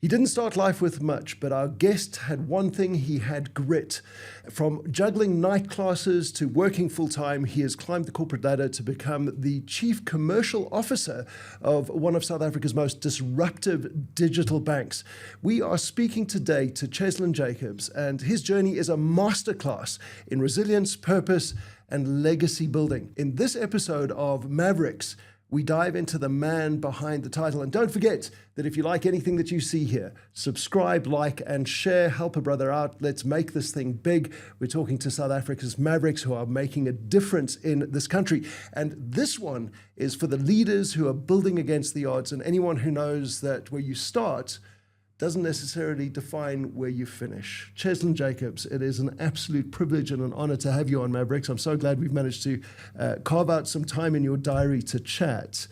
He didn't start life with much, but our guest had one thing: he had grit. From juggling night classes to working full-time, he has climbed the corporate ladder to become the Chief Commercial Officer of one of South Africa's most disruptive digital banks. We are speaking today to Cheslyn Jacobs, and his journey is a masterclass in resilience, purpose, and legacy building. In this episode of Mavericks, we dive into the man behind the title. And don't forget that if you like anything that you see here, subscribe, like, and share. Help a brother out. Let's make this thing big. We're talking to South Africa's Mavericks, who are making a difference in this country. And this one is for the leaders who are building against the odds. And anyone who knows that where you start doesn't necessarily define where you finish. Cheslyn Jacobs, it is an absolute privilege and an honor to have you on Mavericks. I'm so glad we've managed to carve out some time in your diary to chat.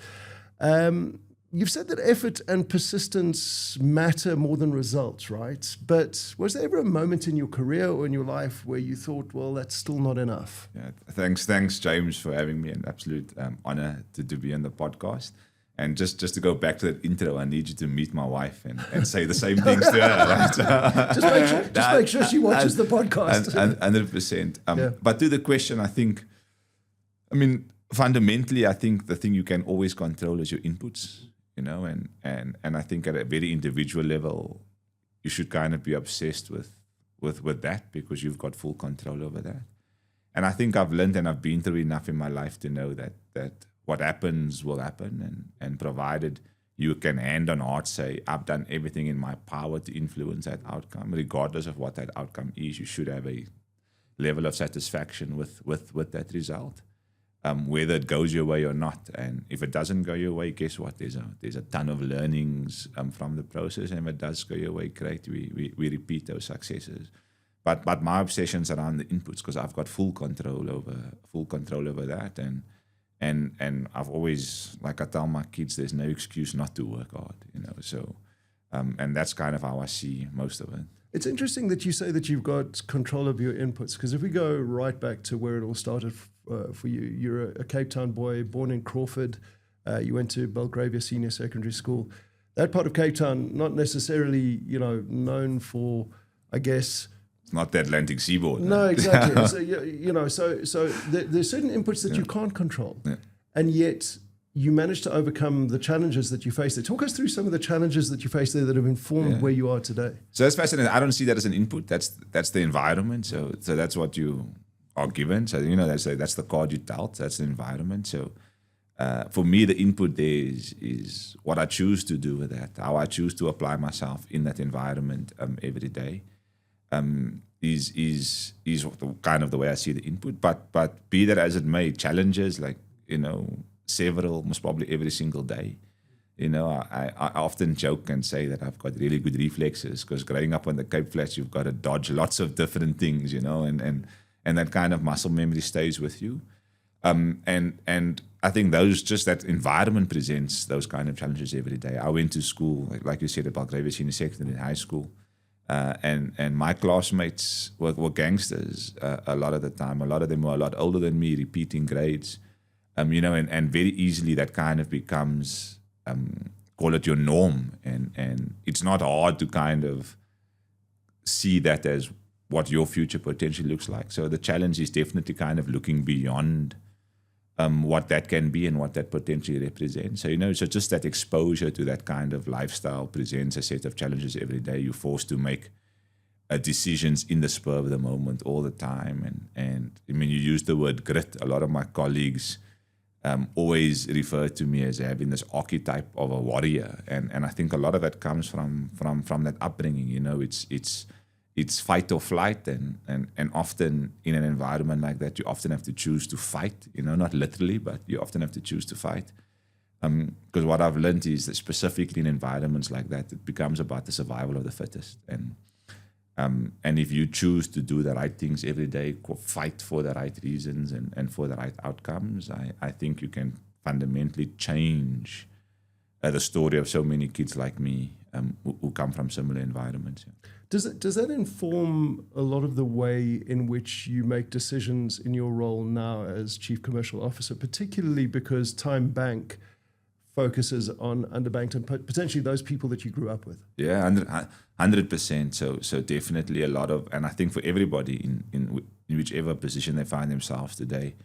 You've said that effort and persistence matter more than results, right? But was there ever a moment in your career or in your life where you thought, well, that's still not enough? Yeah, thanks, James, for having me. An absolute honor to be on the podcast. And just to go back to that intro, I need you to meet my wife and say the same things to her. Right? just make sure she watches the podcast. 100%. But to the question, fundamentally, I think the thing you can always control is your inputs, and I think at a very individual level, you should kind of be obsessed with that because you've got full control over that. And I think I've learned and I've been through enough in my life to know that what happens will happen, and provided you can hand on heart say, I've done everything in my power to influence that outcome, regardless of what that outcome is, you should have a level of satisfaction with that result, whether it goes your way or not. And if it doesn't go your way, guess what? There's a ton of learnings from the process, and if it does go your way, great, we repeat those successes. But my obsession's around the inputs because I've got full control over that, and I've always, like I tell my kids, there's no excuse not to work hard, So, and that's kind of how I see most of it. It's interesting that you say that you've got control of your inputs, because if we go right back to where it all started for you, you're a Cape Town boy, born in Crawford. You went to Belgravia Senior Secondary School. That part of Cape Town, not necessarily, known for, I guess, not the Atlantic seaboard. No, exactly. So there's certain inputs that you can't control, and yet you manage to overcome the challenges that you face there. Talk us through some of the challenges that you face there that have informed where you are today. So that's fascinating. I don't see that as an input. That's the environment. So that's what you are given. So that's the card you dealt. That's the environment. So for me, the input there is what I choose to do with that, how I choose to apply myself in that environment every day. Is kind of the way I see the input, but be that as it may, challenges like several, most probably every single day. I often joke and say that I've got really good reflexes because growing up on the Cape Flats, you've got to dodge lots of different things, and that kind of muscle memory stays with you. And I think that environment presents those kind of challenges every day. I went to school, like you said, at Belgravia Senior Secondary in high school. And my classmates were gangsters a lot of the time. A lot of them were a lot older than me, repeating grades, and very easily that kind of becomes, call it your norm. And it's not hard to kind of see that as what your future potentially looks like. So the challenge is definitely kind of looking beyond what that can be and what that potentially represents. So, so just that exposure to that kind of lifestyle presents a set of challenges every day. You're forced to make decisions in the spur of the moment all the time. And you use the word grit. A lot of my colleagues always refer to me as having this archetype of a warrior. And I think a lot of that comes from that upbringing. It's fight or flight, and often in an environment like that, you often have to choose to fight, not literally, but you often have to choose to fight. Because what I've learned is that specifically in environments like that, it becomes about the survival of the fittest. And if you choose to do the right things every day, fight for the right reasons and for the right outcomes, I think you can fundamentally change the story of so many kids like me who come from similar environments. Does that inform a lot of the way in which you make decisions in your role now as Chief Commercial Officer, particularly because TymeBank focuses on underbanked and potentially those people that you grew up with. Yeah, 100%. So definitely a lot of, and I think for everybody in whichever position they find themselves today,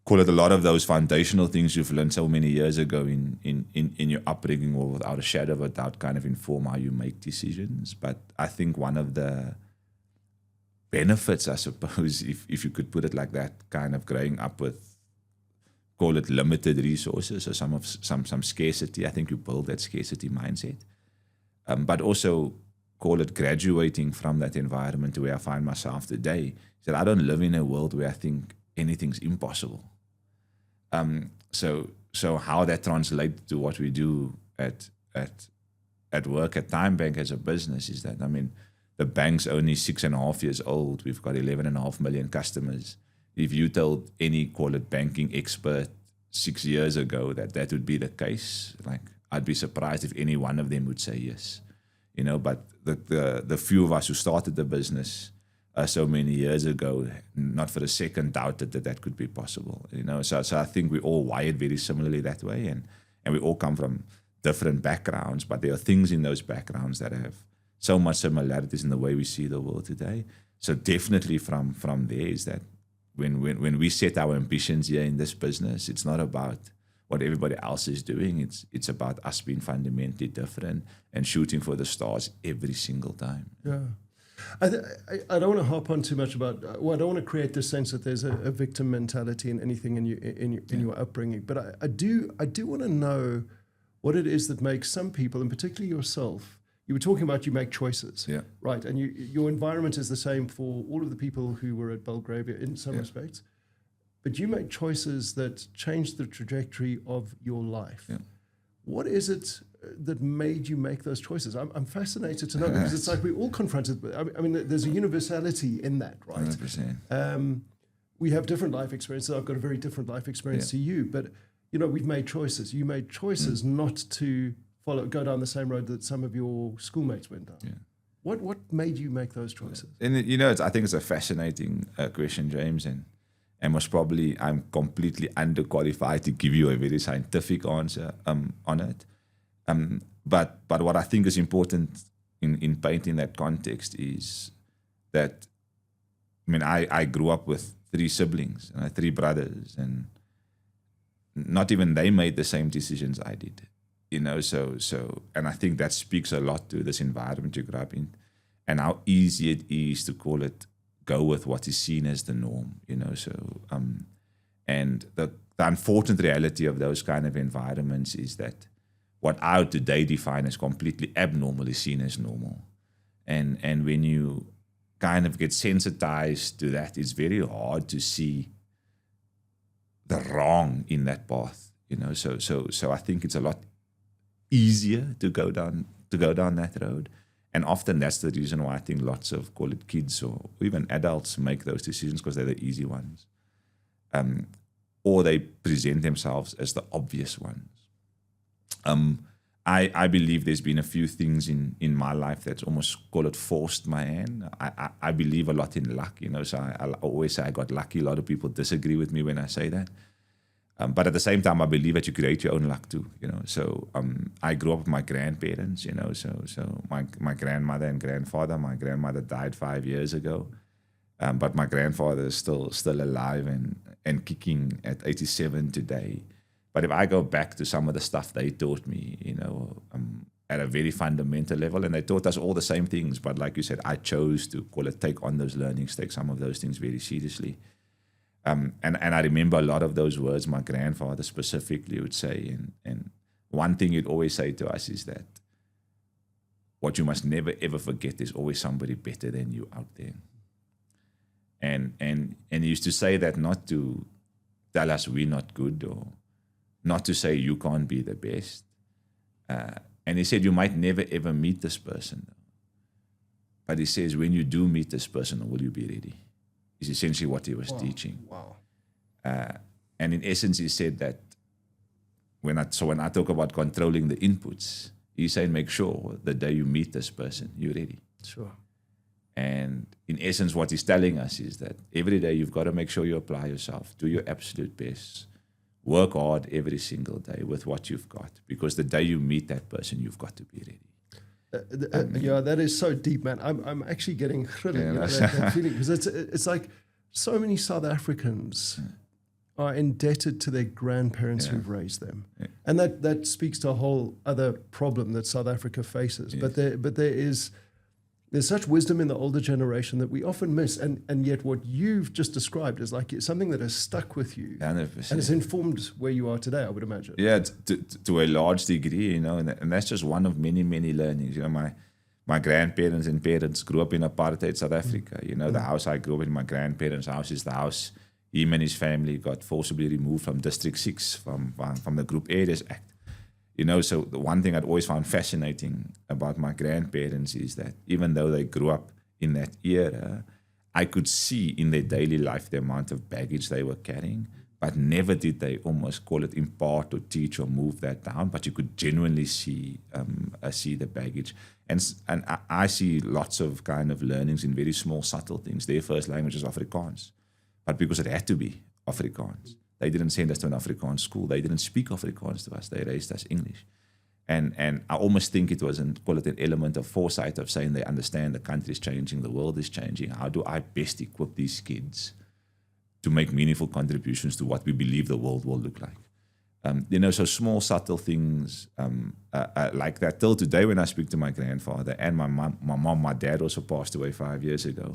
call it a lot of those foundational things you've learned so many years ago in your upbringing will without a shadow of a doubt kind of inform how you make decisions. But I think one of the benefits, I suppose, if you could put it like that, kind of growing up with, call it limited resources or some scarcity, I think you build that scarcity mindset. But also call it graduating from that environment to where I find myself today, is that I don't live in a world where I think anything's impossible. So how that translates to what we do at work at TymeBank as a business is that, I mean, the bank's only 6.5 years old. We've got 11.5 million customers. If you told any, call it banking expert 6 years ago that would be the case, like I'd be surprised if any one of them would say yes. You know, but the few of us who started the business so many years ago, not for a second doubted that could be possible. You know, so I think we all wired very similarly that way, and we all come from different backgrounds, but there are things in those backgrounds that have so much similarities in the way we see the world today. So definitely from there is that when we set our ambitions here in this business, it's not about what everybody else is doing. It's about us being fundamentally different and shooting for the stars every single time. Yeah. I don't want to harp on too much about. I don't want to create this sense that there's a victim mentality in anything in your upbringing. But I do want to know what it is that makes some people, and particularly yourself. You were talking about you make choices, right? And your environment is the same for all of the people who were at Belgravia in some respects. But you make choices that changed the trajectory of your life. Yeah. What is it that made you make those choices? I'm fascinated to know, because it's like we're all confronted with. I mean, there's a universality in that, right? 100%. We have different life experiences. I've got a very different life experience to you, but you know, we've made choices. You made choices not to go down the same road that some of your schoolmates went down. Yeah. What made you make those choices? And you know, I think it's a fascinating question, James, and most probably I'm completely underqualified to give you a very scientific answer on it. But what I think is important in painting that context is that, I mean, I grew up with 3 siblings and I had 3 brothers, and not even they made the same decisions I did. You know, so and I think that speaks a lot to this environment you grew up in, and how easy it is to call it, go with what is seen as the norm. You know, so and the unfortunate reality of those kind of environments is that what I would today define as completely abnormal is seen as normal, and when you kind of get sensitized to that, it's very hard to see the wrong in that path. You know, so I think it's a lot easier to go down that road, and often that's the reason why I think lots of, call it kids or even adults, make those decisions, because they're the easy ones, or they present themselves as the obvious ones. I believe there's been a few things in my life that's almost, call it, forced my hand. I believe a lot in luck, you know, so I always say I got lucky. A lot of people disagree with me when I say that. But at the same time, I believe that you create your own luck too, you know. So I grew up with my grandparents, you know, so my grandmother and grandfather. My grandmother died 5 years ago, but my grandfather is still alive and kicking at 87 today. But if I go back to some of the stuff they taught me, you know, at a very fundamental level, and they taught us all the same things, but like you said, I chose to, call it, take on those learnings, take some of those things very seriously. And I remember a lot of those words my grandfather specifically would say. And one thing he'd always say to us is that what you must never, ever forget, there's always somebody better than you out there. And he used to say that not to tell us we're not good, or not to say you can't be the best. And he said you might never, ever meet this person. But he says when you do meet this person, will you be ready? Is essentially what he was teaching. Wow. And in essence, he said that when I talk about controlling the inputs, he's saying make sure the day you meet this person, you're ready. Sure. And in essence, what he's telling us is that every day you've got to make sure you apply yourself, do your absolute best, work hard every single day with what you've got, because the day you meet that person, you've got to be ready. Yeah, that is so deep, man. I'm actually getting that feeling, because it's like so many South Africans are indebted to their grandparents who've raised them, and that speaks to a whole other problem that South Africa faces. But there's such wisdom in the older generation that we often miss, and yet what you've just described is like something that has stuck with you 100%. and has informed where you are today, I would imagine. Yeah, to a large degree, and that's just one of many, many learnings. My grandparents and parents grew up in apartheid South Africa. The house I grew up in, my grandparents' house, is the house him and his family got forcibly removed from District 6, from the Group Areas Act. So the one thing I'd always found fascinating about my grandparents is that even though they grew up in that era, I could see in their daily life the amount of baggage they were carrying, but never did they almost call it impart or teach or move that down, but you could genuinely see the baggage. And I see lots of kind of learnings in very small, subtle things. Their first language is Afrikaans, but because it had to be Afrikaans. They didn't send us to an Afrikaans school. They didn't speak Afrikaans to us. They raised us English. And I almost think it was an element of foresight, of saying they understand the country is changing, the world is changing. How do I best equip these kids to make meaningful contributions to what we believe the world will look like? So small, subtle things like that. Till today, when I speak to my grandfather and my mom, my dad also passed away 5 years ago.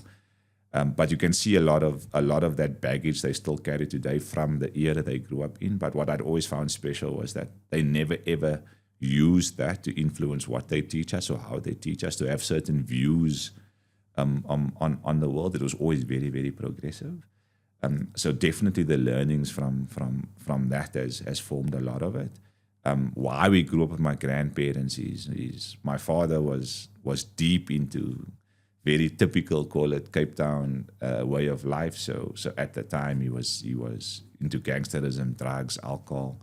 But you can see a lot of that baggage they still carry today from the era they grew up in. But what I'd always found special was that they never ever used that to influence what they teach us or how they teach us, to have certain views on the world. It was always very, very progressive. So definitely the learnings from that has formed a lot of it. Why we grew up with my grandparents is my father was deep into very typical, call it Cape Town way of life. So at the time he was into gangsterism, drugs, alcohol,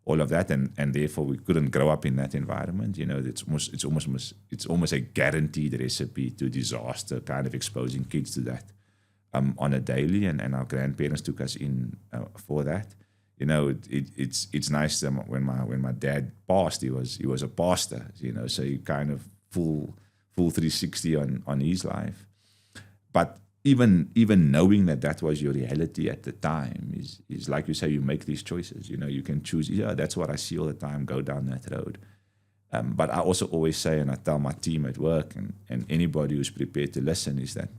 all of that, and therefore we couldn't grow up in that environment. It's almost a guaranteed recipe to disaster, kind of exposing kids to that on a daily, and our grandparents took us in for that. It's nice that when my dad passed, he was a pastor, so you kind of full 360 on his life. But even knowing that was your reality at the time is like you say, you make these choices. You can choose, that's what I see all the time, go down that road. But I also always say, and I tell my team at work and anybody who's prepared to listen, is that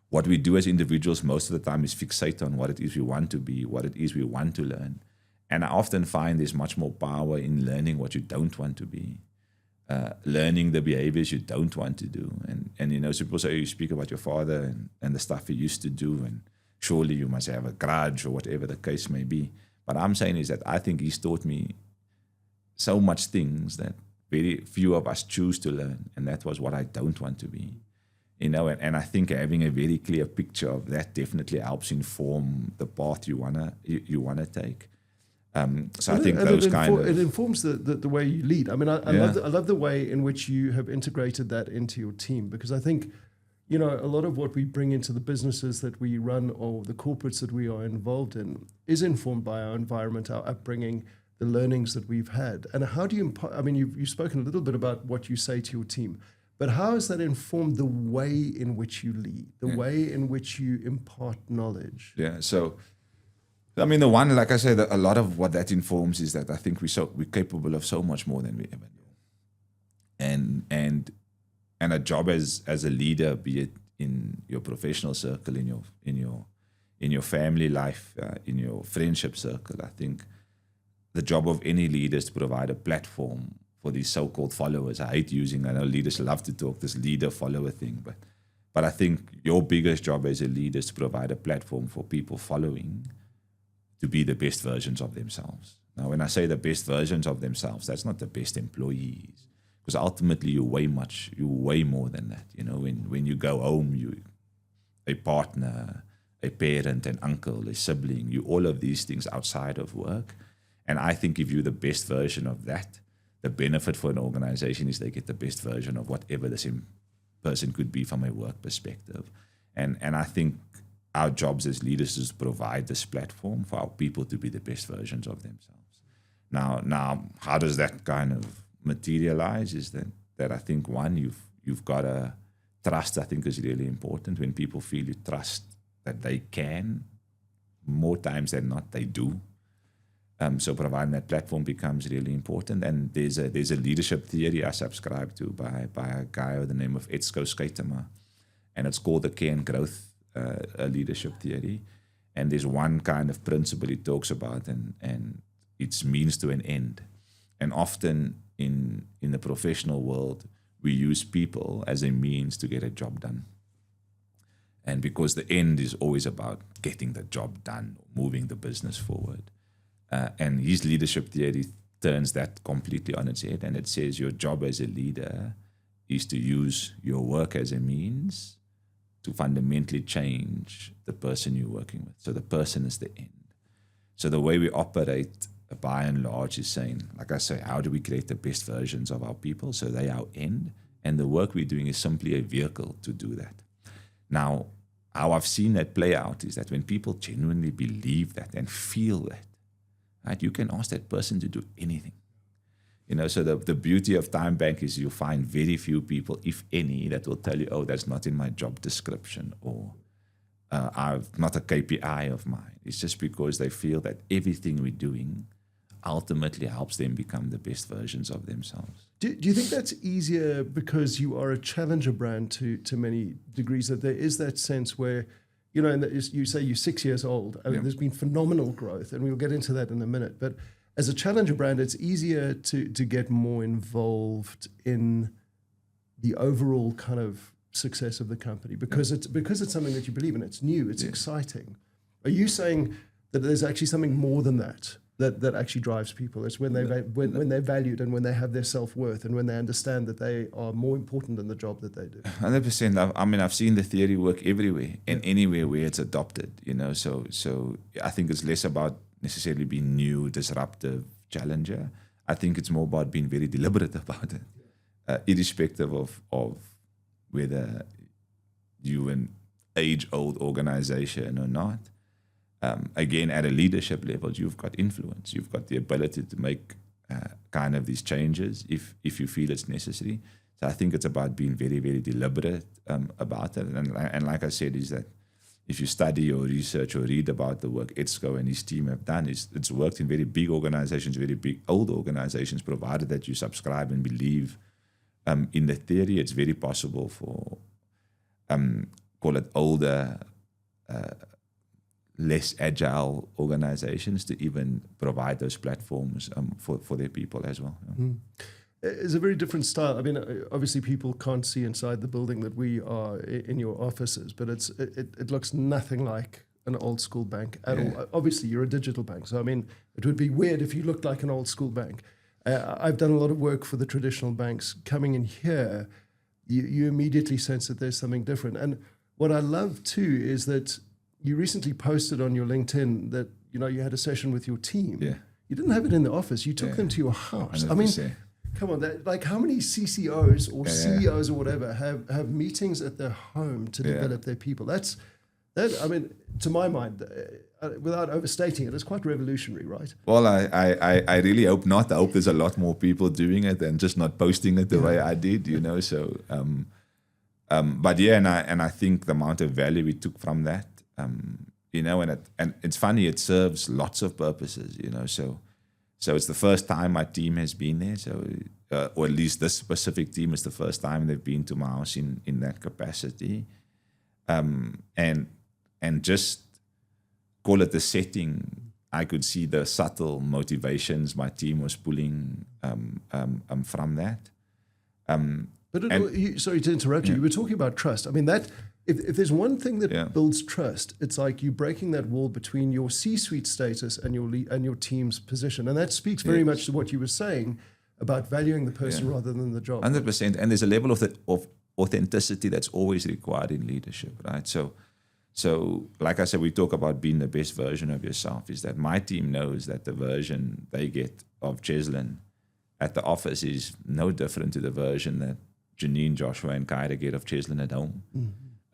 what we do as individuals most of the time is fixate on what it is we want to be, what it is we want to learn. And I often find there's much more power in learning what you don't want to be. Learning the behaviors you don't want to do. And so people say, you speak about your father and the stuff he used to do, and surely you must have a grudge or whatever the case may be. But I'm saying is that I think he's taught me so much things that very few of us choose to learn, and that was what I don't want to be. And I think having a very clear picture of that definitely helps inform the path you wanna take. So I think it informs the way you lead. I mean, I love the way in which you have integrated that into your team, because I think, a lot of what we bring into the businesses that we run or the corporates that we are involved in is informed by our environment, our upbringing, the learnings that we've had. And how do you you've spoken a little bit about what you say to your team, but how has that informed the way in which you lead, the way in which you impart knowledge? Yeah, so the one, like I said, a lot of what that informs is that I think we're capable of so much more than we ever knew. And a job as a leader, be it in your professional circle, in your family life, in your friendship circle, I think the job of any leader is to provide a platform for these so-called followers. I know leaders love to talk this leader-follower thing, but I think your biggest job as a leader is to provide a platform for people following to be the best versions of themselves. Now, when I say the best versions of themselves, that's not the best employees, because ultimately you're way more than that. When you go home, you a partner, a parent, an uncle, a sibling, you all of these things outside of work. And I think if you're the best version of that, the benefit for an organization is they get the best version of whatever the same person could be from a work perspective. And I think our jobs as leaders is to provide this platform for our people to be the best versions of themselves. Now, how does that kind of materialize? Is that I think one, you've got to trust. I think is really important. When people feel you trust that they can, more times than not, they do. So providing that platform becomes really important. And there's a leadership theory I subscribe to by a guy with the name of Scarce, and it's called the care and growth leadership theory. And there's one kind of principle he talks about, and it's means to an end. And often in the professional world, we use people as a means to get a job done. And because the end is always about getting the job done, moving the business forward. And his leadership theory turns that completely on its head, and it says your job as a leader is to use your work as a means to fundamentally change the person you're working with. So the person is the end. So the way we operate, by and large, is saying, like I say, how do we create the best versions of our people? So they are our end, and the work we're doing is simply a vehicle to do that. Now, how I've seen that play out is that when people genuinely believe that and feel that, right, you can ask that person to do anything. So the beauty of TymeBank is you find very few people, if any, that will tell you, oh, that's not in my job description, or I've not a KPI of mine. It's just because they feel that everything we're doing ultimately helps them become the best versions of themselves. Do you think that's easier because you are a challenger brand to many degrees, that there is that sense where, and that you say you're 6 years old, I mean, there's been phenomenal growth, and we'll get into that in a minute, but as a challenger brand, it's easier to get more involved in the overall kind of success of the company because it's something that you believe in. It's new, it's exciting. Are you saying that there's actually something more than that actually drives people? It's when they're valued and when they have their self-worth and when they understand that they are more important than the job that they do. 100%. I mean, I've seen the theory work everywhere and anywhere where it's adopted. So I think it's less about necessarily being new, disruptive, challenger. I think it's more about being very deliberate about it, irrespective of whether you're an age-old organization or not. Again, at a leadership level, you've got influence. You've got the ability to make kind of these changes if you feel it's necessary. So I think it's about being very, very deliberate about it. And like I said, is that if you study or research or read about the work Etzko and his team have done, it's worked in very big organizations, very big old organizations, provided that you subscribe and believe in the theory. It's very possible for, call it older, less agile organizations to even provide those platforms for their people as well. Mm. It's a very different style. I mean, obviously people can't see inside the building that we are in your offices, but it looks nothing like an old school bank at all. Obviously, you're a digital bank, so I mean, it would be weird if you looked like an old school bank. I've done a lot of work for the traditional banks. Coming in here, you immediately sense that there's something different. And what I love too is that you recently posted on your LinkedIn that you had a session with your team. Yeah. You didn't have it in the office. You took them to your house. 100%. I mean, come on, like how many CCOs or CEOs or whatever have meetings at their home to develop their people? That I mean, to my mind, without overstating it, it's quite revolutionary, right? Well, I really hope not. I hope there's a lot more people doing it and just not posting it the way I did, So, but yeah, and I think the amount of value we took from that, and it's funny, it serves lots of purposes, So it's the first time my team has been there. So, or at least this specific team is the first time they've been to my house in that capacity. And just call it the setting, I could see the subtle motivations my team was pulling from that. Sorry to interrupt you. You were talking about trust. I mean, that if there's one thing that builds trust, it's like you breaking that wall between your C-suite status and your team's position, and that speaks very much to what you were saying about valuing the person rather than the job. 100%, and there's a level of authenticity that's always required in leadership, right? So, like I said, we talk about being the best version of yourself. Is that my team knows that the version they get of Cheslyn at the office is no different to the version that Janine, Joshua, and Kyra get of Cheslyn at home.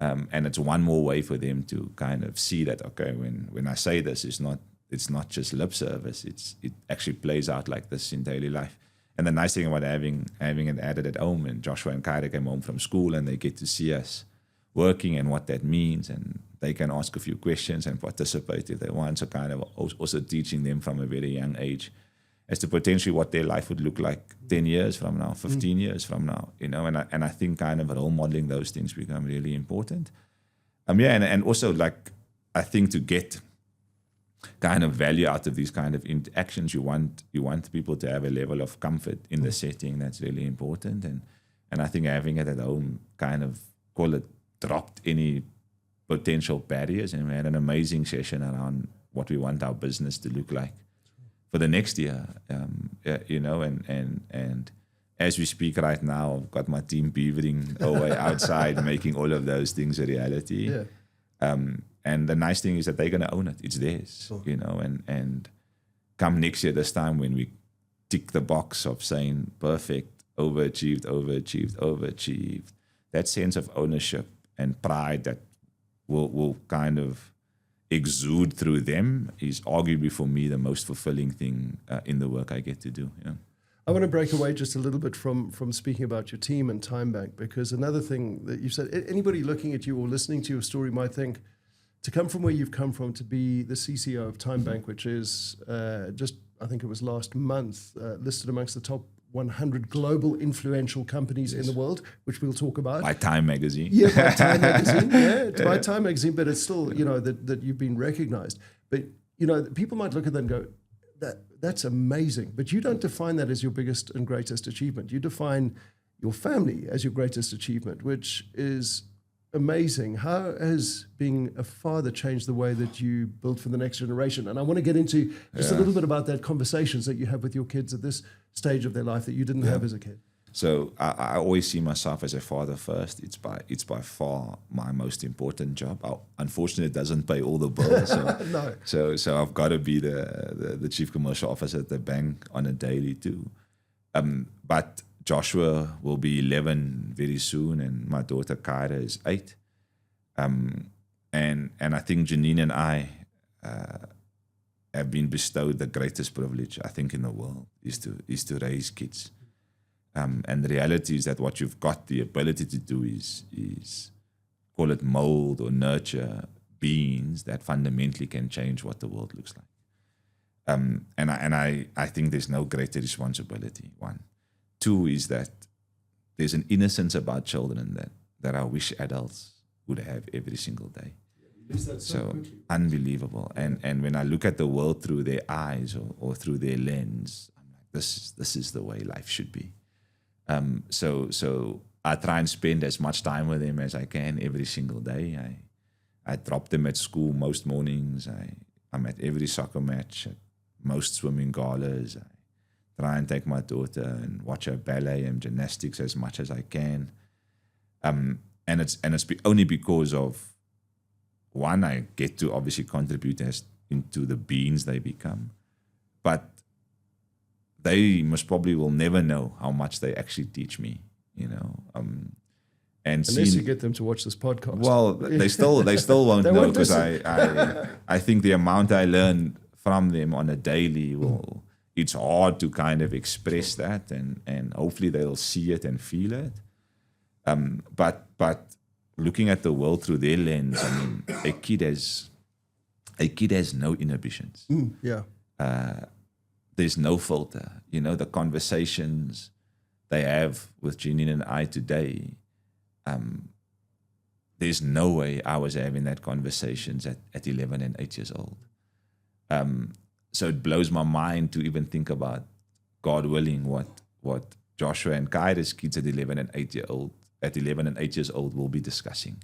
And it's one more way for them to kind of see that, okay, when I say this, it's not just lip service. It actually plays out like this in daily life. And the nice thing about having it added at home, and Joshua and Kyra came home from school and they get to see us working and what that means, and they can ask a few questions and participate if they want. So kind of also teaching them from a very young age as to potentially what their life would look like 10 years from now, 15 years from now, and I think kind of role modeling those things become really important. And also, like, I think to get kind of value out of these kind of interactions, you want people to have a level of comfort in the setting. That's really important. And I think having it at home kind of, call it, dropped any potential barriers, and we had an amazing session around what we want our business to look like for the next year, and as we speak right now, I've got my team beavering away outside, making all of those things a reality. Yeah. And the nice thing is that they're going to own it. It's theirs, and come next year, this time when we tick the box of saying perfect, overachieved, that sense of ownership and pride that will kind of exude through them is arguably for me the most fulfilling thing in the work I get to do. Yeah. I want to break away just a little bit from speaking about your team and TymeBank, because another thing that you said, anybody looking at you or listening to your story might think, to come from where you've come from to be the CCO of TymeBank, which is I think it was last month, listed amongst the top 100 global influential companies in the world, which we'll talk about. By Time Magazine. Yeah, by Time Magazine. Yeah, by Time Magazine, but it's still, that you've been recognized. But, people might look at that and go, that's amazing. But you don't define that as your biggest and greatest achievement. You define your family as your greatest achievement, which is amazing. How has being a father changed the way that you build for the next generation? And I want to get into just a little bit about that conversations that you have with your kids at this stage of their life that you didn't have as a kid. So I always see myself as a father first. It's by far my most important job. Unfortunately, it doesn't pay all the bills. So, no. So I've got to be the chief commercial officer at the bank on a daily too. But Joshua will be 11 very soon, and my daughter Kyra is 8. And I think Janine and I have been bestowed the greatest privilege I think in the world is to raise kids. And the reality is that what you've got the ability to do is call it mold or nurture beings that fundamentally can change what the world looks like. And I think there's no greater responsibility, one. 2 is that there's an innocence about children that I wish adults would have every single day. So unbelievable. And when I look at the world through their eyes or through their lens, I'm like, this is the way life should be. So I try and spend as much time with them as I can every single day. I drop them at school most mornings. I'm at every soccer match, at most swimming galas. I try and take my daughter and watch her ballet and gymnastics as much as I can. And it's only because of, one, I get to obviously contribute into the beings they become, but they most probably will never know how much they actually teach me, And unless you get them to watch this podcast. Well, they still won't know, because I think the amount I learn from them on a daily will. It's hard to kind of express that, and hopefully they'll see it and feel it. But looking at the world through their lens, I mean, a kid has no inhibitions. There's no filter. The conversations they have with Janine and I today, there's no way I was having that conversations at 11 and 8 years old. So it blows my mind to even think about, God willing, what Joshua and Kyra's kids at 11 and 8 years old will be discussing,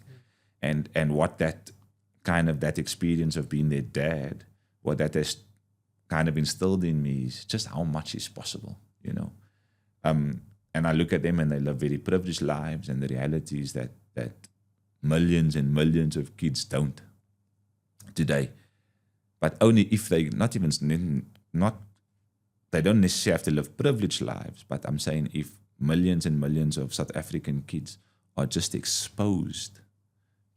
and what that experience of being their dad, what that has kind of instilled in me is just how much is possible, And I look at them and they live very privileged lives, and the reality is that millions and millions of kids don't today. But only if they they don't necessarily have to live privileged lives, but I'm saying if millions and millions of South African kids are just exposed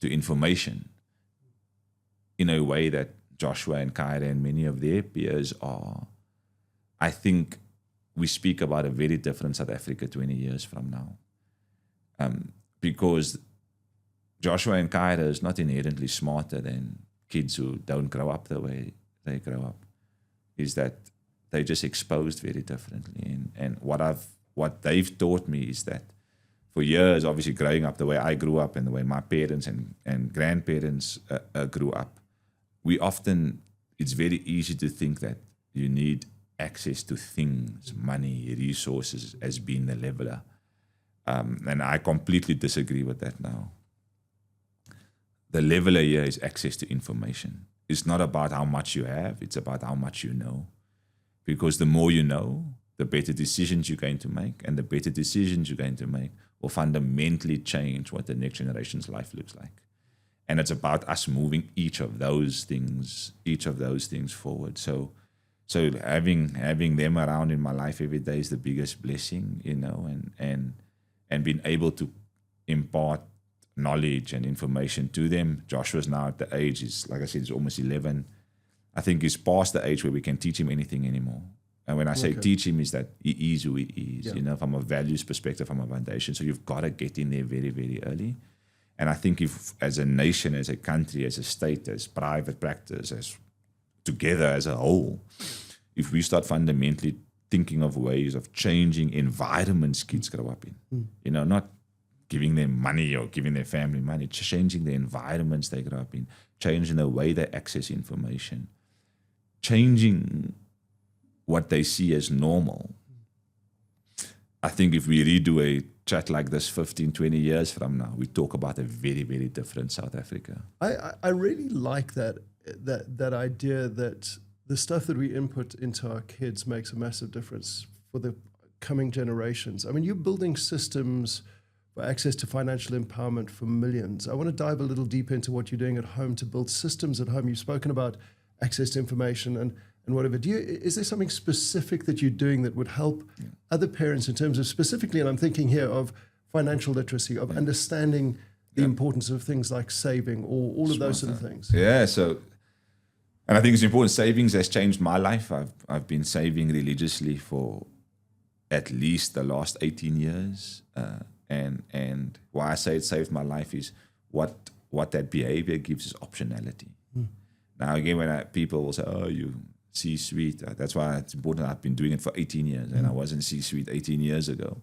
to information in a way that Joshua and Kyra and many of their peers are. I think we speak about a very different South Africa 20 years from now. Because Joshua and Kyra is not inherently smarter than kids who don't grow up the way they grow up. Is that they're just exposed very differently. And what they've taught me is that for years, obviously growing up the way I grew up and the way my parents and grandparents grew up, it's very easy to think that you need access to things, money, resources as being the leveler. And I completely disagree with that now. The leveler here is access to information. It's not about how much you have, it's about how much you know. Because the more you know, the better decisions you're going to make, and the better decisions you're going to make will fundamentally change what the next generation's life looks like. And it's about us moving each of those things forward. So having them around in my life every day is the biggest blessing, and being able to impart knowledge and information to them. Joshua's now at the age, like I said, he's almost 11. I think he's past the age where we can teach him anything anymore. And when I say teach him, is that he is who he is, from a values perspective, from a foundation. So you've got to get in there very, very early. And I think if, as a nation, as a country, as a state, as private practice, as together as a whole, if we start fundamentally thinking of ways of changing environments kids grow up in, not giving them money or giving their family money, changing the environments they grow up in, changing the way they access information, changing what they see as normal. I think if we redo a chat like this 15, 20 years from now, we talk about a very, very different South Africa. I really like that idea that the stuff that we input into our kids makes a massive difference for the coming generations. I mean, you're building systems for access to financial empowerment for millions. I want to dive a little deeper into what you're doing at home to build systems at home. You've spoken about access to information and whatever. Is there something specific that you're doing that would help other parents in terms of specifically, and I'm thinking here of financial literacy, of understanding the importance of things like saving or all of those sort of things? Yeah, so, and I think it's important. Savings has changed my life. I've been saving religiously for at least the last 18 years. And why I say it saved my life is what that behavior gives is optionality. Now, again, when people will say, oh, you C-suite, that's why it's important. I've been doing it for 18 years, and I was in C-suite 18 years ago.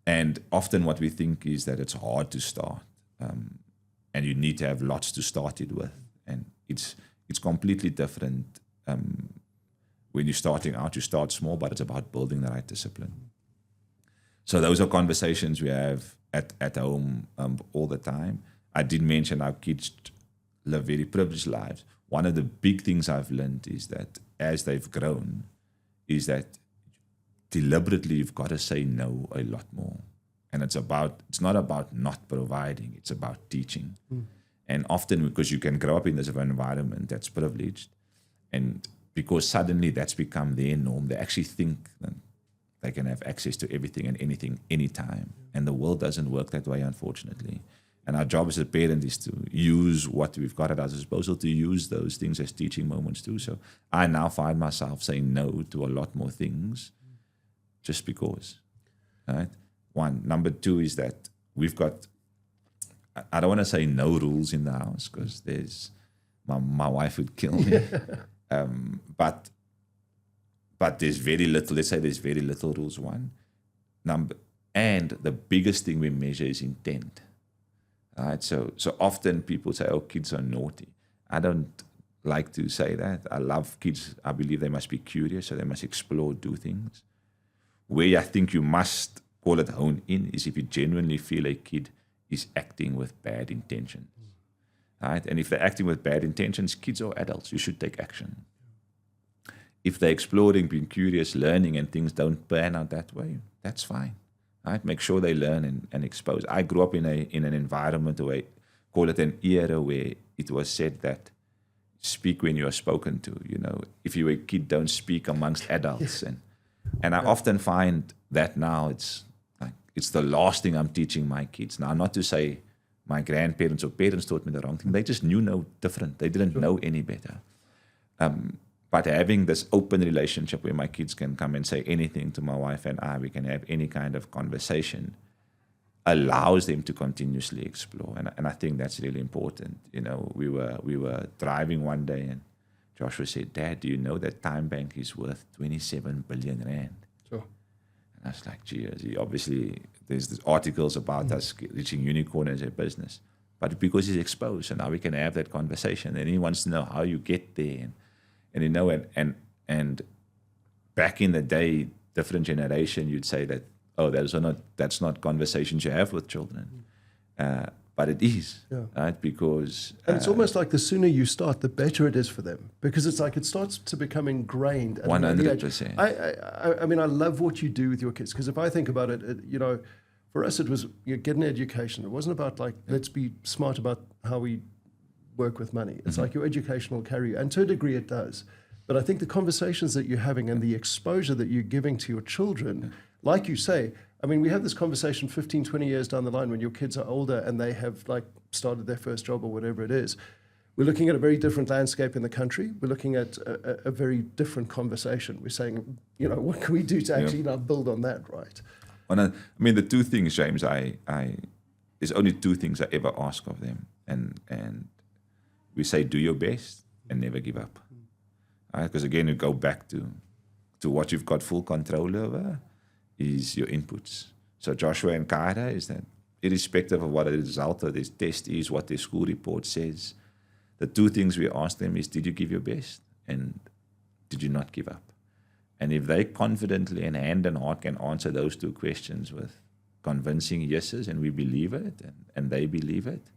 And often what we think is that it's hard to start, and you need to have lots to start it with. And it's completely different. When you're starting out, you start small, but it's about building the right discipline. So those are conversations we have at home all the time. I did mention our kids live very privileged lives. One of the big things I've learned is that as they've grown, is that deliberately you've got to say no a lot more. And it's not about not providing, it's about teaching. And often because you can grow up in this environment that's privileged, and because suddenly that's become their norm, they actually think that they can have access to everything and anything, anytime. And the world doesn't work that way, unfortunately. And our job as a parent is to use what we've got at our disposal, to use those things as teaching moments too. So I now find myself saying no to a lot more things just because. Right? One. Number two is that we've got, I don't want to say no rules in the house because there's, my wife would kill me. But there's very little, let's say there's very little rules, one. And the biggest thing we measure is intent. Right? So often people say, oh, kids are naughty. I don't like to say that. I love kids. I believe they must be curious, so they must explore, do things. Where I think you must call it hone in is if you genuinely feel a kid is acting with bad intentions. Right? And if they're acting with bad intentions, kids or adults, you should take action. If they're exploring, being curious, learning, and things don't pan out that way, that's fine. Right? Make sure they learn and expose. I grew up in an environment where, call it an era where it was said that speak when you are spoken to. If you're a kid, don't speak amongst adults. And I often find that now it's the last thing I'm teaching my kids. Now, not to say my grandparents or parents taught me the wrong thing. They just knew no different. They didn't know any better. But having this open relationship where my kids can come and say anything to my wife and I, we can have any kind of conversation, allows them to continuously explore. And I think that's really important. You know, we were driving one day and Joshua said, Dad, do you know that TymeBank is worth 27 billion rand? Sure. And I was like, gee, obviously there's articles about us reaching unicorn as a business. But because he's exposed, so now we can have that conversation. And he wants to know how you get there. And you know, and back in the day, different generation, you'd say that, oh, that's not conversations you have with children. But it is, right? Because... And it's almost like the sooner you start, the better it is for them. Because it's like it starts to become ingrained. 100%. I mean, I love what you do with your kids. Because if I think about it, you know, for us, it was get an education. It wasn't about like, let's be smart about how we work with money. It's like your education will carry you. And to a degree, it does. But I think the conversations that you're having and the exposure that you're giving to your children, like you say, I mean, we have this conversation 15, 20 years down the line when your kids are older and they have like started their first job or whatever it is. We're looking at a very different landscape in the country. We're looking at a very different conversation. We're saying, you know, what can we do to actually now build on that, right? I mean, the two things, James, there's only two things I ever ask of them. And we say, do your best and never give up. Because again, you go back to what you've got full control over is your inputs. So Joshua and Kyra is that irrespective of what the result of this test is, what their school report says, the two things we ask them is, did you give your best? And did you not give up? And if they confidently and hand and heart can answer those two questions with convincing yeses, and we believe it, and they believe it,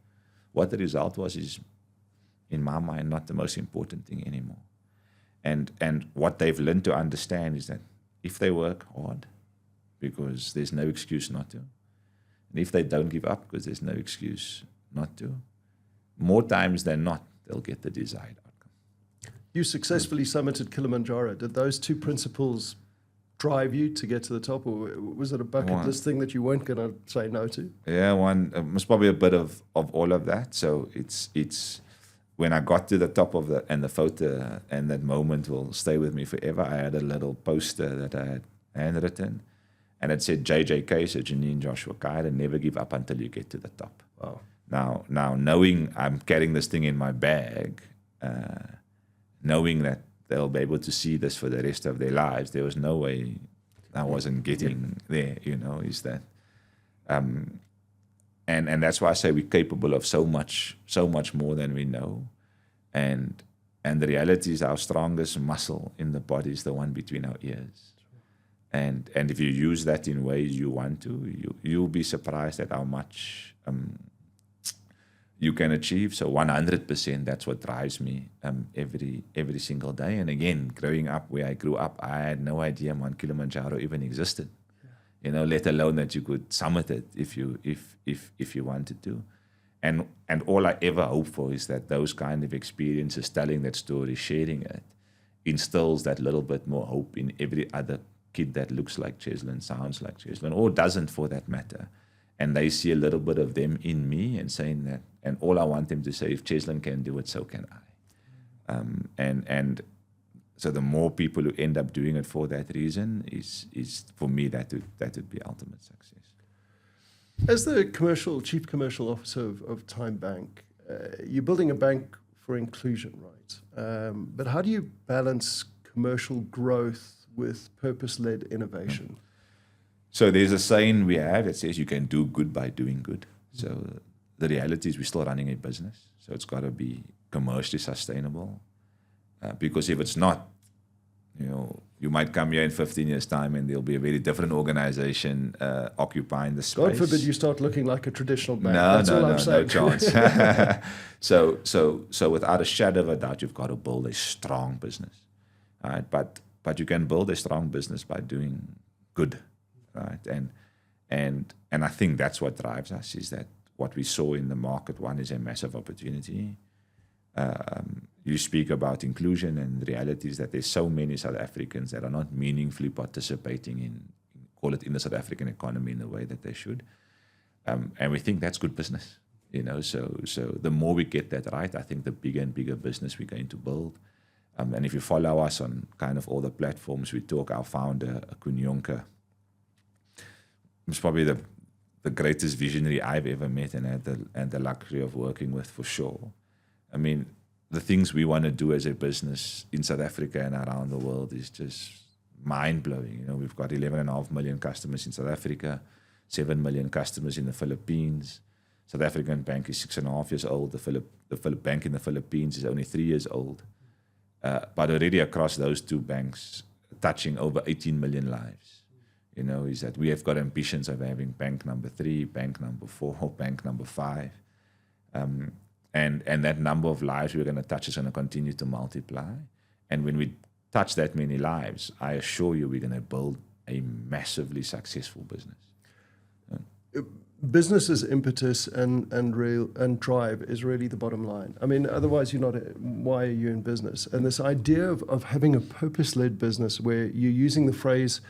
what the result was is, in my mind, not the most important thing anymore. And what they've learned to understand is that if they work hard, because there's no excuse not to, and if they don't give up, because there's no excuse not to, more times than not, they'll get the desired outcome. You successfully summited Kilimanjaro. Did those two principles drive you to get to the top, or was it a bucket list thing that you weren't going to say no to? Yeah, was probably a bit of all of that. So it's when I got to the top of the photo, and that moment will stay with me forever. I had a little poster that I had handwritten, and it said JJK, so Janine Joshua Kyra, never give up until you get to the top. Wow. Now knowing I'm carrying this thing in my bag, knowing that they'll be able to see this for the rest of their lives, there was no way I wasn't getting there, you know, is that. And that's why I say we're capable of so much more than we know. And the reality is our strongest muscle in the body is the one between our ears. And if you use that in ways you want to, you'll be surprised at how much you can achieve. So 100%, that's what drives me every single day. And again, growing up where I grew up, I had no idea Mount Kilimanjaro even existed. You know, let alone that you could summit it if you wanted to. And all I ever hope for is that those kind of experiences, telling that story, sharing it, instills that little bit more hope in every other kid that looks like Cheslyn, sounds like Cheslyn, or doesn't for that matter. And they see a little bit of them in me and saying that, and all I want them to say, if Cheslyn can do it, so can I. And so the more people who end up doing it for that reason is for me, that would be ultimate success. As the chief commercial officer of TymeBank, you're building a bank for inclusion, right? But how do you balance commercial growth with purpose-led innovation? So there's a saying we have that says you can do good by doing good. So the reality is we're still running a business. So it's got to be commercially sustainable. Because if it's not, you know, you might come here in 15 years' time and there'll be a very different organization occupying the space. God forbid you start looking like a traditional bank. No chance. So without a shadow of a doubt, you've got to build a strong business. Right? But you can build a strong business by doing good. Right? And I think that's what drives us, is that what we saw in the market, one, is a massive opportunity. You speak about inclusion, and the reality is that there's so many South Africans that are not meaningfully participating in the South African economy in the way that they should. And we think that's good business. So the more we get that right, I think the bigger and bigger business we're going to build. And if you follow us on kind of all the platforms, we talk, our founder, Kunyonka, is probably the greatest visionary I've ever met and had the luxury of working with, for sure. I mean, the things we want to do as a business in South Africa and around the world is just mind-blowing. We've got 11.5 million customers in South Africa, 7 million customers in the Philippines. South African bank is 6.5 years old. The bank in the Philippines is only 3 years old. But already across those two banks, touching over 18 million lives, is that we have got ambitions of having bank number 3, bank number 4, bank number 5. And that number of lives we're going to touch is going to continue to multiply. And when we touch that many lives, I assure you we're going to build a massively successful business. Business's impetus and drive is really the bottom line. I mean, otherwise why are you in business? And this idea of having a purpose-led business where you're using the phrase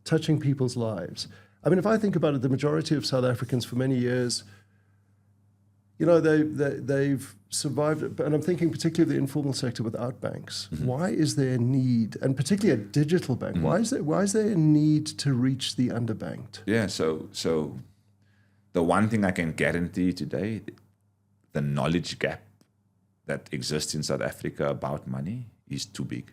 touching people's lives. I mean, if I think about it, the majority of South Africans for many years, they've survived, and I'm thinking particularly of the informal sector without banks. Mm-hmm. Why is there a need, and particularly a digital bank, mm-hmm. why is there a need to reach the underbanked? Yeah, so the one thing I can guarantee today, the knowledge gap that exists in South Africa about money is too big.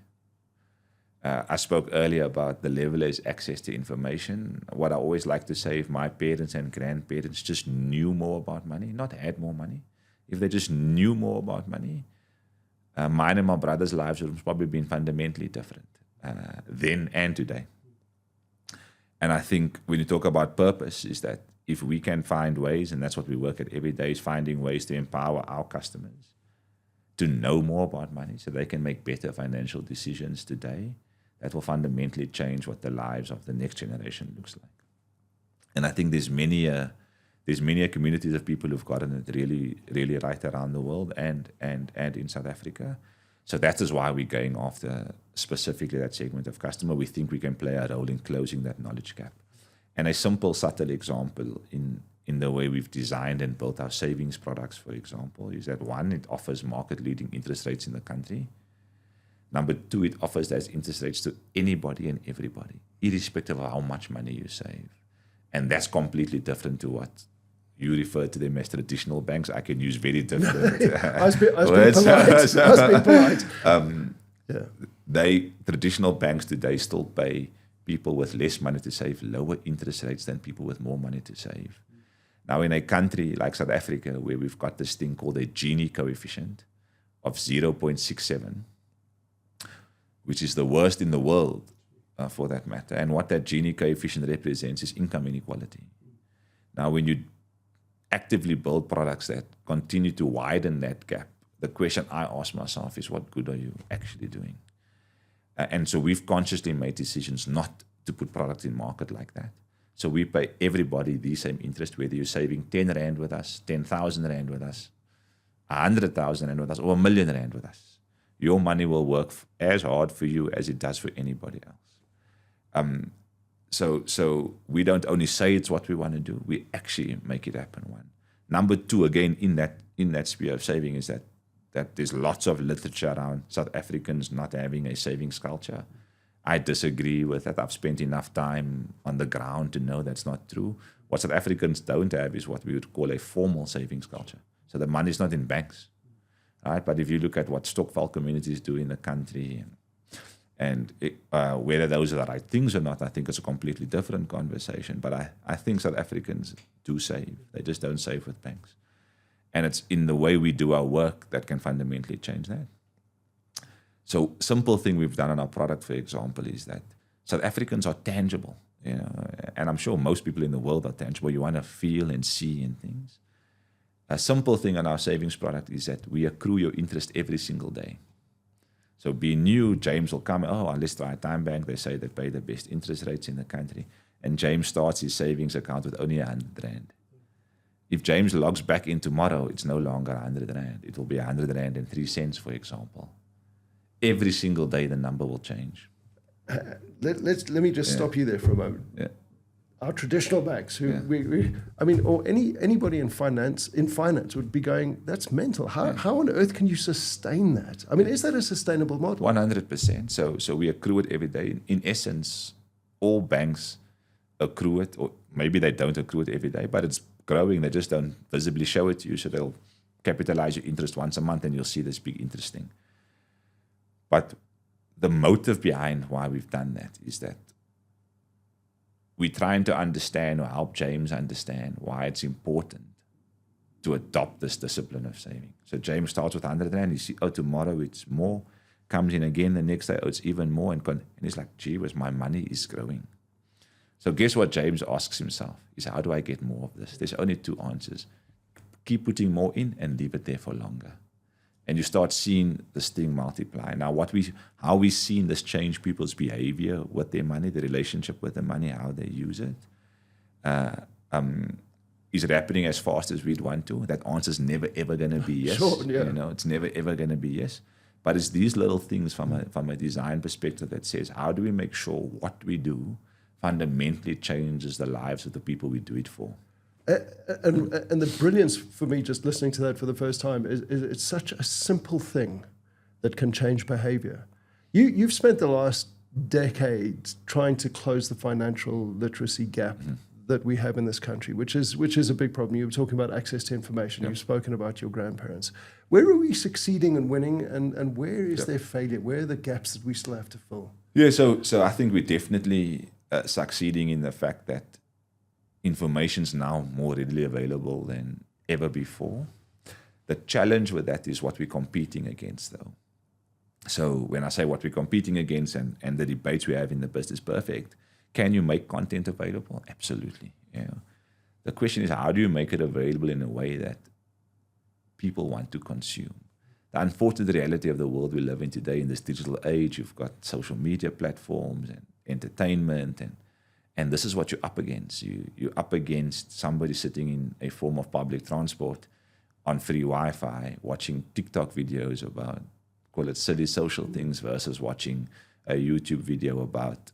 I spoke earlier about the levelized access to information. What I always like to say, if my parents and grandparents just knew more about money, not had more money, if they just knew more about money, mine and my brother's lives would have probably been fundamentally different then and today. And I think when you talk about purpose, is that if we can find ways, and that's what we work at every day, is finding ways to empower our customers to know more about money so they can make better financial decisions today, that will fundamentally change what the lives of the next generation looks like. And I think there's many communities of people who've gotten it really, really right around the world and in South Africa. So that is why we're going after specifically that segment of customer. We think we can play a role in closing that knowledge gap. And a simple, subtle example in the way we've designed and built our savings products, for example, is that one, it offers market-leading interest rates in the country. Number two, it offers those interest rates to anybody and everybody, irrespective of how much money you save. And that's completely different to what you refer to them as traditional banks. I can use very different words. Traditional banks today still pay people with less money to save lower interest rates than people with more money to save. Now, in a country like South Africa, where we've got this thing called a Gini coefficient of 0.67, which is the worst in the world for that matter. And what that Gini coefficient represents is income inequality. Now, when you actively build products that continue to widen that gap, the question I ask myself is, what good are you actually doing? And so we've consciously made decisions not to put products in market like that. So we pay everybody the same interest, whether you're saving 10 Rand with us, 10,000 Rand with us, 100,000 Rand with us, or R1 million with us. Your money will work as hard for you as it does for anybody else. So we don't only say it's what we want to do, we actually make it happen. One. Number two, again, in that sphere of saving is that there's lots of literature around South Africans not having a savings culture. I disagree with that. I've spent enough time on the ground to know that's not true. What South Africans don't have is what we would call a formal savings culture. So the money's not in banks, right? But if you look at what Stokvel communities do in the country and whether those are the right things or not, I think it's a completely different conversation. But I think South Africans do save. They just don't save with banks. And it's in the way we do our work that can fundamentally change that. So simple thing we've done on our product, for example, is that South Africans are tangible, and I'm sure most people in the world are tangible. You want to feel and see and things. A simple thing on our savings product is that we accrue your interest every single day. So being new, James will come, let's try TymeBank. They say they pay the best interest rates in the country. And James starts his savings account with only 100 Rand. If James logs back in tomorrow, it's no longer 100 Rand. It will be 100 Rand and 3 cents, for example. Every single day, the number will change. Let me just stop you there for a moment. Yeah. our traditional banks, who Yeah. or anybody in finance would be going, that's mental. How on earth can you sustain that? I mean, is that a sustainable model? 100%. So we accrue it every day. In essence, all banks accrue it, or maybe they don't accrue it every day, but it's growing. They just don't visibly show it to you. So they'll capitalize your interest once a month and you'll see this big interest thing. But the motive behind why we've done that is that we're trying to understand, or help James understand, why it's important to adopt this discipline of saving. So James starts with 100 Rand. You see, tomorrow it's more. Comes in again the next day, it's even more. And he's like, gee whiz, my money is growing. So guess what James asks himself is, how do I get more of this? There's only two answers. Keep putting more in and leave it there for longer. And you start seeing this thing multiply. Now, how we've seen this change people's behavior with their money, the relationship with the money, how they use it, is it happening as fast as we'd want to? That answer's never, ever going to be yes. Sure, yeah. It's never, ever going to be yes. But it's these little things from a design perspective that says, how do we make sure what we do fundamentally changes the lives of the people we do it for? And the brilliance for me, just listening to that for the first time, is it's such a simple thing that can change behavior. You've spent the last decade trying to close the financial literacy gap that we have in this country, which is a big problem. You were talking about access to information. You've spoken about your grandparents. Where are we succeeding and winning, and where is there failure? Where are the gaps that we still have to fill? Yeah, so I think we're definitely succeeding in the fact that information's now more readily available than ever before. The challenge with that is what we're competing against, though. So when I say what we're competing against and the debates we have in the Business Perfect, can you make content available? Absolutely. The question is, how do you make it available in a way that people want to consume? The unfortunate reality of the world we live in today, in this digital age, you've got social media platforms and entertainment, and this is what you're up against. You're up against somebody sitting in a form of public transport on free Wi-Fi, watching TikTok videos about, call it silly social things, versus watching a YouTube video about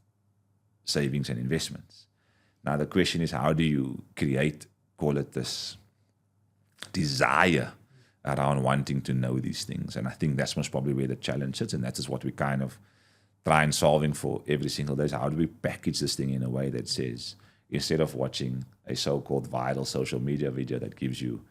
savings and investments. Now, the question is, how do you create, call it this desire around wanting to know these things? And I think that's most probably where the challenge sits, and that is what we kind of try and solving for every single day. Is how do we package this thing in a way that says, instead of watching a so-called viral social media video that gives you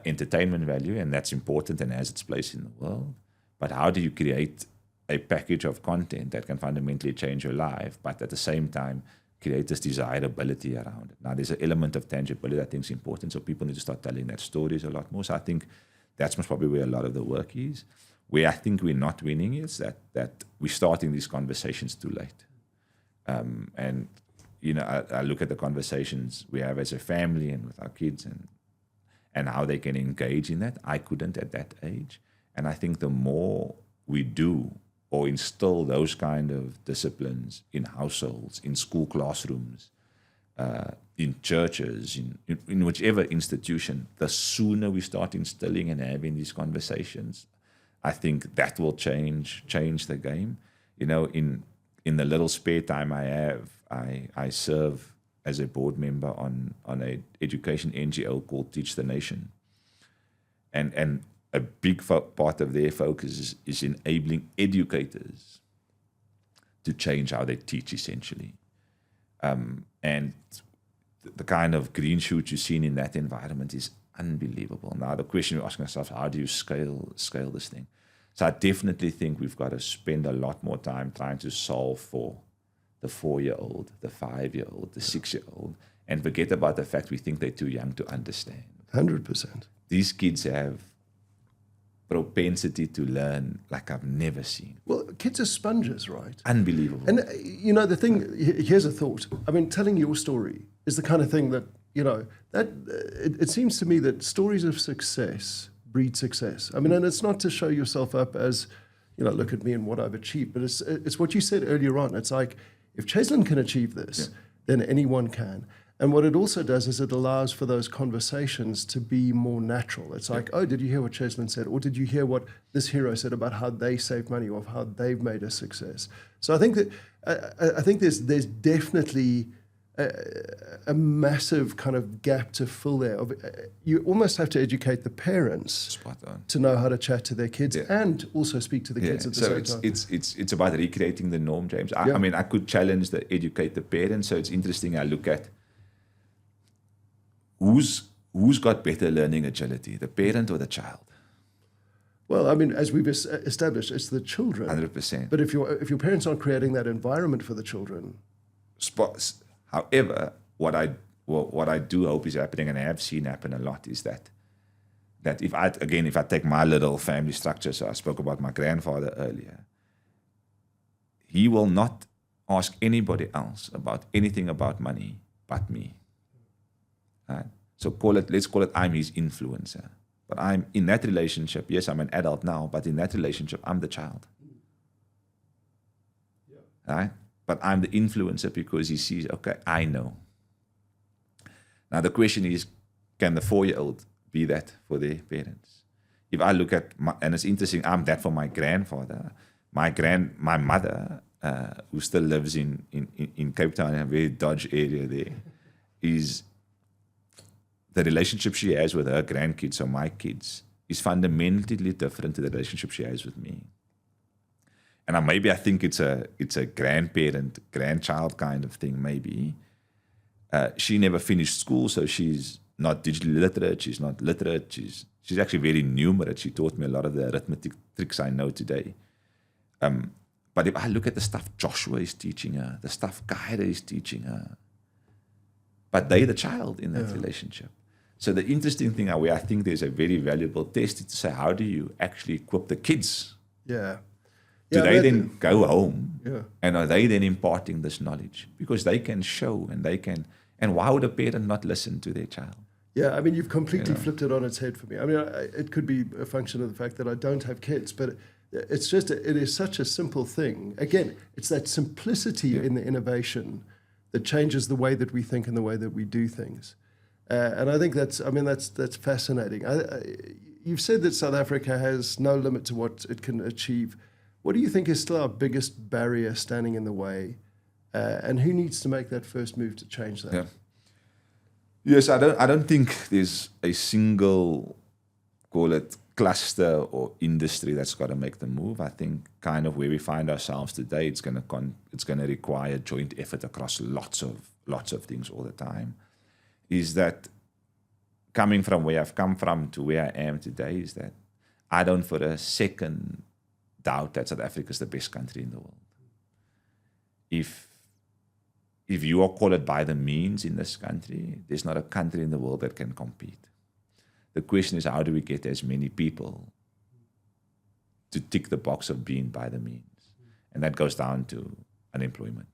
entertainment value, and that's important and has its place in the world, but how do you create a package of content that can fundamentally change your life, but at the same time create this desirability around it? Now, there's an element of tangibility that I think is important, so people need to start telling their stories a lot more. So I think that's most probably where a lot of the work is. Where I think we're not winning is that we're starting these conversations too late. And, I look at the conversations we have as a family and with our kids and how they can engage in that. I couldn't at that age. And I think the more we do or instill those kind of disciplines in households, in school classrooms, in churches, in whichever institution, the sooner we start instilling and having these conversations, I think that will change the game. In the little spare time I have, I serve as a board member on an education NGO called Teach the Nation. And a big part of their focus is enabling educators to change how they teach, essentially. And the kind of green shoots you've seen in that environment is unbelievable. Now, the question we're asking ourselves, how do you scale this thing? So I definitely think we've got to spend a lot more time trying to solve for the 4-year-old, the 5-year-old, the 6-year-old, and forget about the fact we think they're too young to understand. 100%. These kids have propensity to learn like I've never seen. Well, kids are sponges, right? Unbelievable. And, the thing, here's a thought. I mean, telling your story is the kind of thing that, it seems to me that stories of success breed success. I mean, and it's not to show yourself up as, look at me and what I've achieved, but it's what you said earlier on. It's like, if Cheslyn can achieve this, then anyone can. And what it also does is it allows for those conversations to be more natural. It's like, oh, did you hear what Cheslyn said? Or did you hear what this hero said about how they saved money or how they've made a success? So I think that I think there's definitely a massive kind of gap to fill there. You almost have to educate the parents Spot on. to know how to chat to their kids and also speak to the kids at the same time. It's about recreating the norm, James. I mean, I could challenge the educate the parents. So it's interesting. I look at who's got better learning agility, the parent or the child? Well, I mean, as we've established, it's the children. 100%. But if your parents aren't creating that environment for the children, However, what I do hope is happening, and I have seen happen a lot, is that if I take my little family structure, so I spoke about my grandfather earlier, he will not ask anybody else about anything about money but me. Right? So let's call it I'm his influencer. But I'm in that relationship, yes, I'm an adult now, but in that relationship, I'm the child. Yeah. Right? But I'm the influencer because he sees, okay, I know. Now the question is, can the 4-year-old be that for their parents? If I look at, and it's interesting, I'm that for my grandfather. My mother, who still lives in Cape Town, in a very Dodge area there, is the relationship she has with her grandkids or my kids is fundamentally different to the relationship she has with me. And maybe I think it's a grandchild kind of thing, maybe. She never finished school, so she's not digitally literate, she's not literate, she's actually very numerate. She taught me a lot of the arithmetic tricks I know today. But if I look at the stuff Joshua is teaching her, the stuff Kyra is teaching her, but they're the child in that relationship. So the interesting thing where I think there's a very valuable test is to say, how do you actually equip the kids? Yeah. Do they then go home and are they then imparting this knowledge? Because they can show and why would a parent not listen to their child? Yeah, I mean, you've completely flipped it on its head for me. I mean, it could be a function of the fact that I don't have kids, but it's just, it is such a simple thing. Again, it's that simplicity in the innovation that changes the way that we think and the way that we do things. And I think that's fascinating. You've said that South Africa has no limit to what it can achieve. What do you think is still our biggest barrier standing in the way? And who needs to make that first move to change that? Yeah. Yes, I don't think there's a single, call it cluster or industry that's got to make the move. I think kind of where we find ourselves today, it's going to require joint effort across lots of things all the time. Is that coming from where I've come from to where I am today, is that I don't for a second doubt that South Africa is the best country in the world. If you are called by the means in this country, there's not a country in the world that can compete. The question is, how do we get as many people to tick the box of being by the means? And that goes down to unemployment.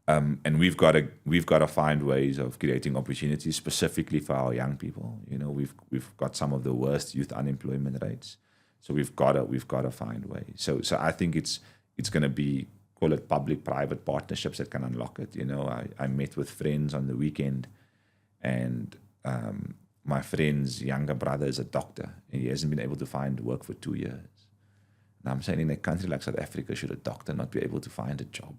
And we've got to find ways of creating opportunities specifically for our young people. You know, we've got some of the worst youth unemployment rates, so we've got to find ways. So I think it's going to be, call it public-private partnerships that can unlock it. You know, I met with friends on the weekend, and my friend's younger brother is a doctor, and he hasn't been able to find work for 2 years. And I'm saying, in a country like South Africa, should a doctor not be able to find a job?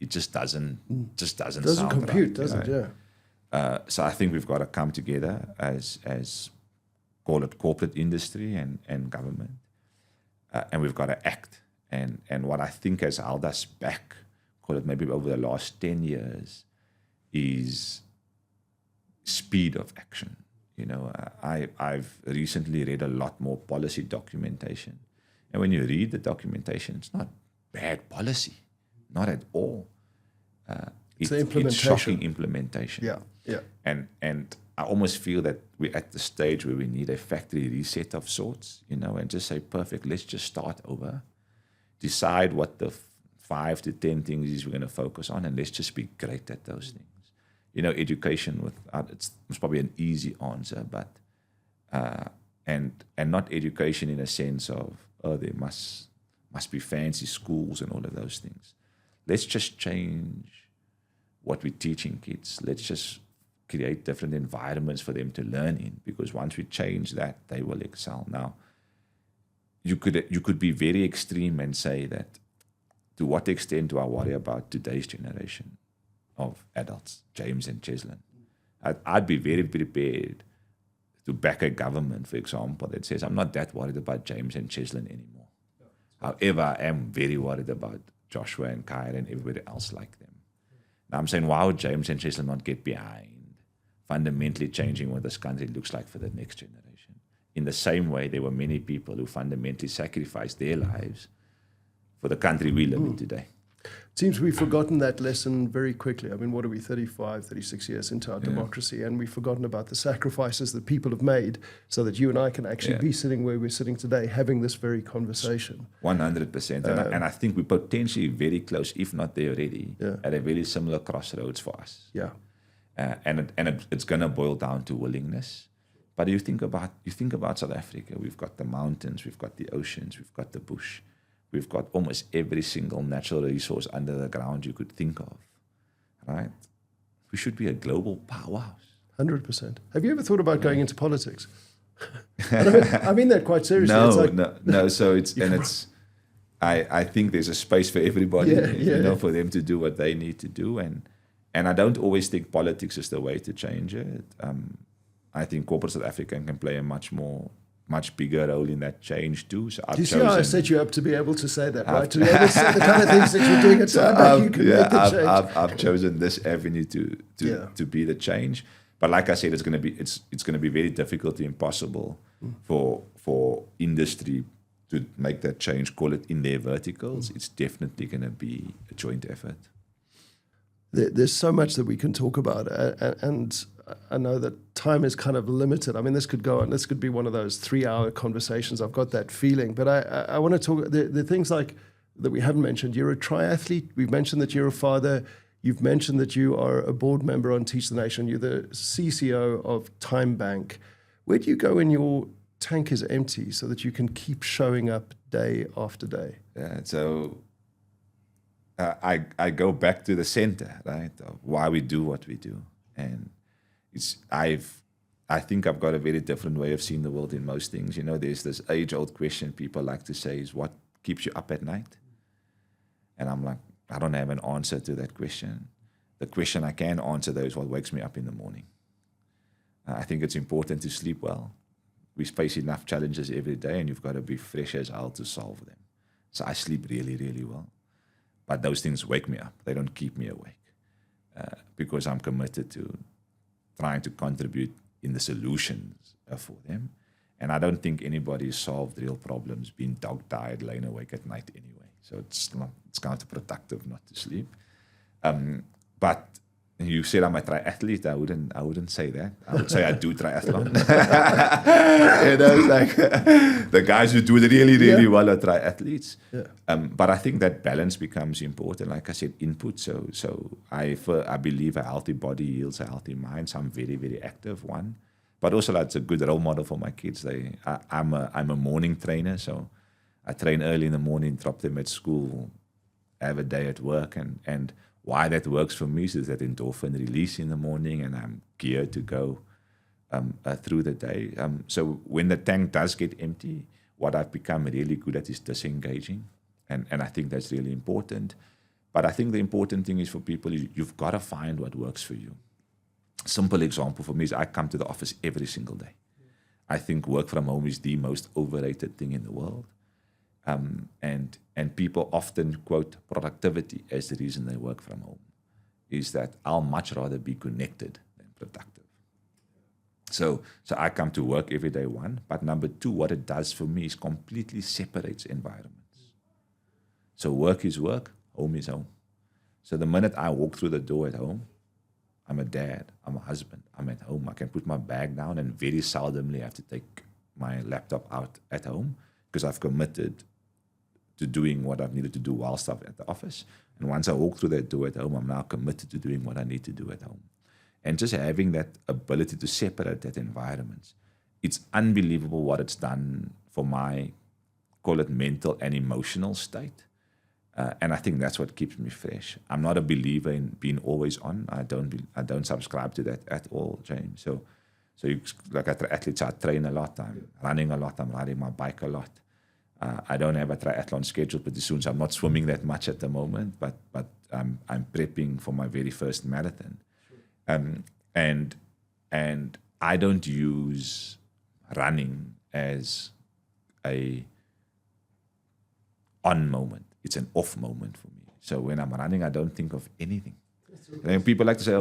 It just doesn't sound compute, right, does it? Yeah. So I think we've got to come together as call it corporate industry and government, and we've got to act. And what I think has held us back, call it maybe over the last 10 years, is speed of action. You know, I've recently read a lot more policy documentation, and when you read the documentation, it's not bad policy. Not at all. It's shocking implementation. Yeah. And I almost feel that we're at the stage where we need a factory reset of sorts, you know, and just say, perfect, let's just start over. Decide what the 5 to 10 things is we're going to focus on, and let's just be great at those things. You know, education it's probably an easy answer, but and not education in a sense of, there must be fancy schools and all of those things. Let's just change what we're teaching kids. Let's just create different environments for them to learn in, because once we change that, they will excel. Now, you could be very extreme and say that, to what extent do I worry about today's generation? of adults, James and Cheslyn. I'd be very prepared to back a government, for example, that says, I'm not that worried about James and Cheslyn anymore. However, I am very worried about Joshua and Kyra and everybody else like them. Now I'm saying, why would James and Cheslyn not get behind fundamentally changing what this country looks like for the next generation? In the same way, there were many people who fundamentally sacrificed their lives for the country we live in today. It seems we've forgotten that lesson very quickly. I mean, what are we, 35, 36 years into our democracy, and we've forgotten about the sacrifices that people have made so that you and I can actually be sitting where we're sitting today, having this very conversation. 100%. And I think we're potentially very close, if not there already, at a very similar crossroads for us. Yeah. It's going to boil down to willingness. But you think about South Africa. We've got the mountains, we've got the oceans, we've got the bush. We've got almost every single natural resource under the ground you could think of, right? We should be a global powerhouse. 100%. Have you ever thought about going into politics? I mean that quite seriously. No. So I think there's a space for everybody, for them to do what they need to do. And I don't always think politics is the way to change it. I think corporate South Africa can play a much bigger role in that change too. So do you see how I set you up to be able to say that, right? To be able to say the kind of things that you're doing at TymeBank, you can make the change. I've chosen this avenue to be the change. But like I said, it's going to be very difficult to impossible for industry to make that change, call it in their verticals. It's definitely going to be a joint effort. There's so much that we can talk about, and I know that time is kind of limited. I mean, this could go on. This could be one of those 3-hour conversations. I've got that feeling. But I want to talk the things like that we haven't mentioned. You're a triathlete. We've mentioned that you're a father. You've mentioned that you are a board member on Teach the Nation. You're the CCO of TymeBank. Where do you go when your tank is empty so that you can keep showing up day after day? So I go back to the center, right, of why we do what we do. And I think I've got a very different way of seeing the world in most things. You know, there's this age-old question people like to say is, what keeps you up at night? And I'm like, I don't have an answer to that question. The question I can answer, though, is what wakes me up in the morning. I think it's important to sleep well. We face enough challenges every day, and you've got to be fresh as hell to solve them. So I sleep really, really well. But those things wake me up. They don't keep me awake because I'm committed to trying to contribute in the solutions for them. And I don't think anybody's solved real problems being dog-tired, laying awake at night anyway. So it's counterproductive not to sleep. But you said I'm a triathlete. I wouldn't say that. I would say I do triathlon. You know, like the guys who do it really, really well are triathletes. Yeah. But I think that balance becomes important. Like I said, input. So I believe a healthy body yields a healthy mind. So I'm very, very active one. But also that's a good role model for my kids. I'm a morning trainer, so I train early in the morning, drop them at school, have a day at work, and why that works for me is that endorphin release in the morning, and I'm geared to go through the day. So when the tank does get empty, what I've become really good at is disengaging, and I think that's really important. But I think the important thing is for people, you've got to find what works for you. Simple example for me is I come to the office every single day. I think work from home is the most overrated thing in the world. And people often quote productivity as the reason they work from home, is that I'll much rather be connected than productive. So I come to work every day, one. But number two, what it does for me is completely separates environments. So work is work, home is home. So the minute I walk through the door at home, I'm a dad, I'm a husband, I'm at home. I can put my bag down and very seldomly have to take my laptop out at home because I've committed to doing what I've needed to do whilst I'm at the office. And once I walk through that door at home, I'm now committed to doing what I need to do at home. And just having that ability to separate that environment, it's unbelievable what it's done for my, call it mental and emotional state. And I think that's what keeps me fresh. I'm not a believer in being always on. I don't subscribe to that at all, James. So like athletes, I train a lot. I'm running a lot. I'm riding my bike a lot. I don't have a triathlon schedule pretty soon, so I'm not swimming that much at the moment. But I'm prepping for my very first marathon, and I don't use running as a on moment. It's an off moment for me. So when I'm running, I don't think of anything. And people like to say,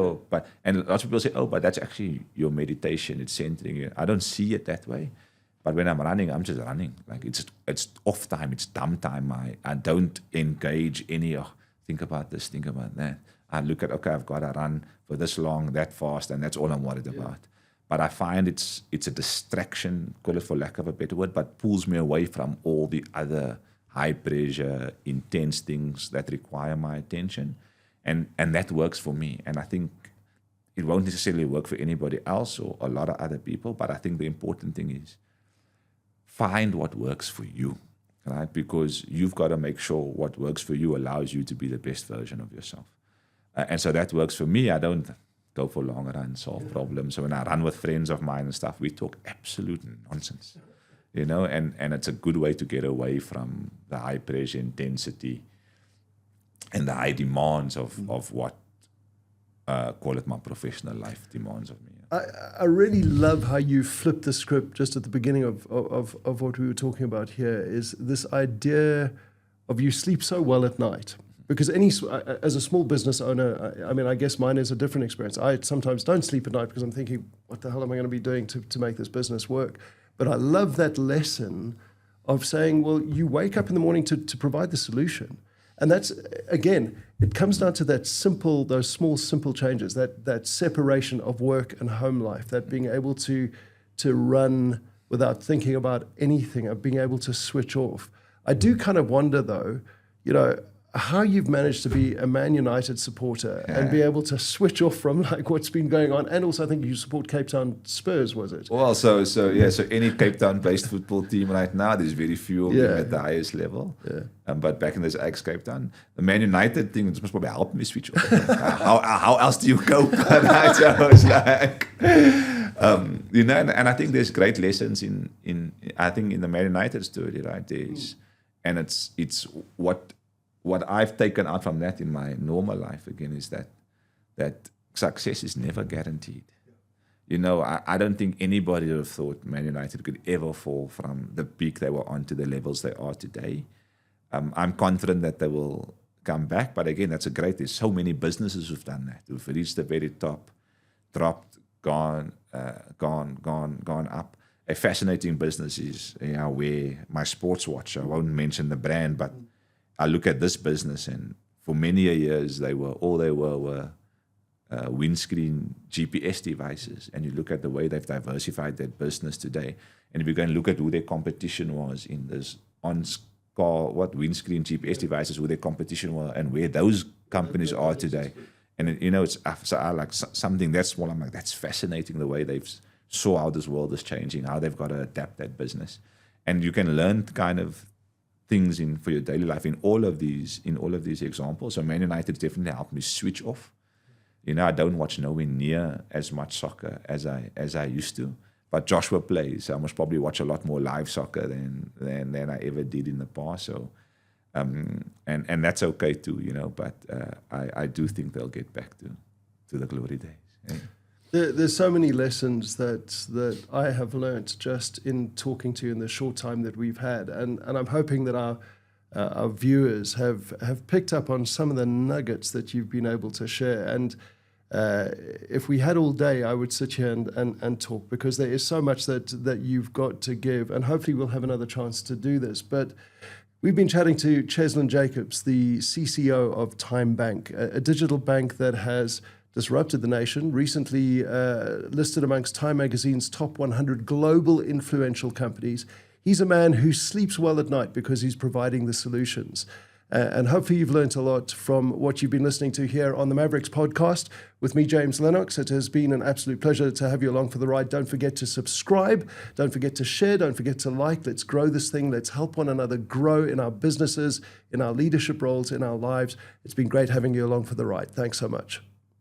and lots of people say, but that's actually your meditation, it's centering you. I don't see it that way. But when I'm running, I'm just running. Like it's off time, it's dumb time. I don't engage any, think about this, think about that. I look at, I've got to run for this long, that fast, and that's all I'm worried about. But I find it's a distraction, call it for lack of a better word, but pulls me away from all the other high pressure, intense things that require my attention. And that works for me. And I think it won't necessarily work for anybody else or a lot of other people, but I think the important thing is find what works for you, right? Because you've got to make sure what works for you allows you to be the best version of yourself. And so that works for me. I don't go for long runs, solve problems. So when I run with friends of mine and stuff, we talk absolute nonsense, and it's a good way to get away from the high pressure intensity and the high demands of what, call it my professional life demands of me. I really love how you flipped the script just at the beginning of what we were talking about here, is this idea of you sleep so well at night. Because as a small business owner, I guess mine is a different experience. I sometimes don't sleep at night because I'm thinking, what the hell am I going to be doing to make this business work? But I love that lesson of saying, well, you wake up in the morning to provide the solution. And that's, again, it comes down to those small, simple changes, that separation of work and home life, that being able to run without thinking about anything, of being able to switch off. I do kind of wonder, though, how you've managed to be a Man United supporter and be able to switch off from like what's been going on. And also I think you support Cape Town Spurs, was it? Well, so any Cape Town-based football team right now, there's very few of them at the highest level. Yeah. But back in this ex-Cape Town, the Man United thing must probably help me switch off. How else do you cope? So it's like, and I think there's great lessons in the Man United story, right? And it's what I've taken out from that in my normal life, again, is that success is never guaranteed. I don't think anybody would have thought Man United could ever fall from the peak they were on to the levels they are today. I'm confident that they will come back, but again, there's so many businesses who've done that, who've reached the very top, dropped, gone up. A fascinating business is where my sports watch, I won't mention the brand, but I look at this business, and for many years all they were windscreen GPS devices. And you look at the way they've diversified their business today, and if you go and look at who their competition was in this windscreen GPS devices, who their competition were, and where those companies are today, and it's I like something that's small. I'm like, that's fascinating the way they've saw how this world is changing, how they've got to adapt that business, and you can learn kind of things for your daily life in all of these examples. So Man United definitely helped me switch off. I don't watch nowhere near as much soccer as I used to, but Joshua plays. So I must probably watch a lot more live soccer than I ever did in the past. So and that's okay too, but I do think they'll get back to the glory days. Yeah. There's so many lessons that I have learnt just in talking to you in the short time that we've had, and I'm hoping that our viewers have picked up on some of the nuggets that you've been able to share. And if we had all day, I would sit here and talk, because there is so much that you've got to give, and hopefully we'll have another chance to do this. But we've been chatting to Cheslyn Jacobs, the CCO of TymeBank, a digital bank that has disrupted the nation, recently listed amongst Time Magazine's top 100 global influential companies. He's a man who sleeps well at night because he's providing the solutions. And hopefully you've learned a lot from what you've been listening to here on the Mavericks podcast with me, James Lennox. It has been an absolute pleasure to have you along for the ride. Don't forget to subscribe. Don't forget to share. Don't forget to like. Let's grow this thing. Let's help one another grow in our businesses, in our leadership roles, in our lives. It's been great having you along for the ride. Thanks so much.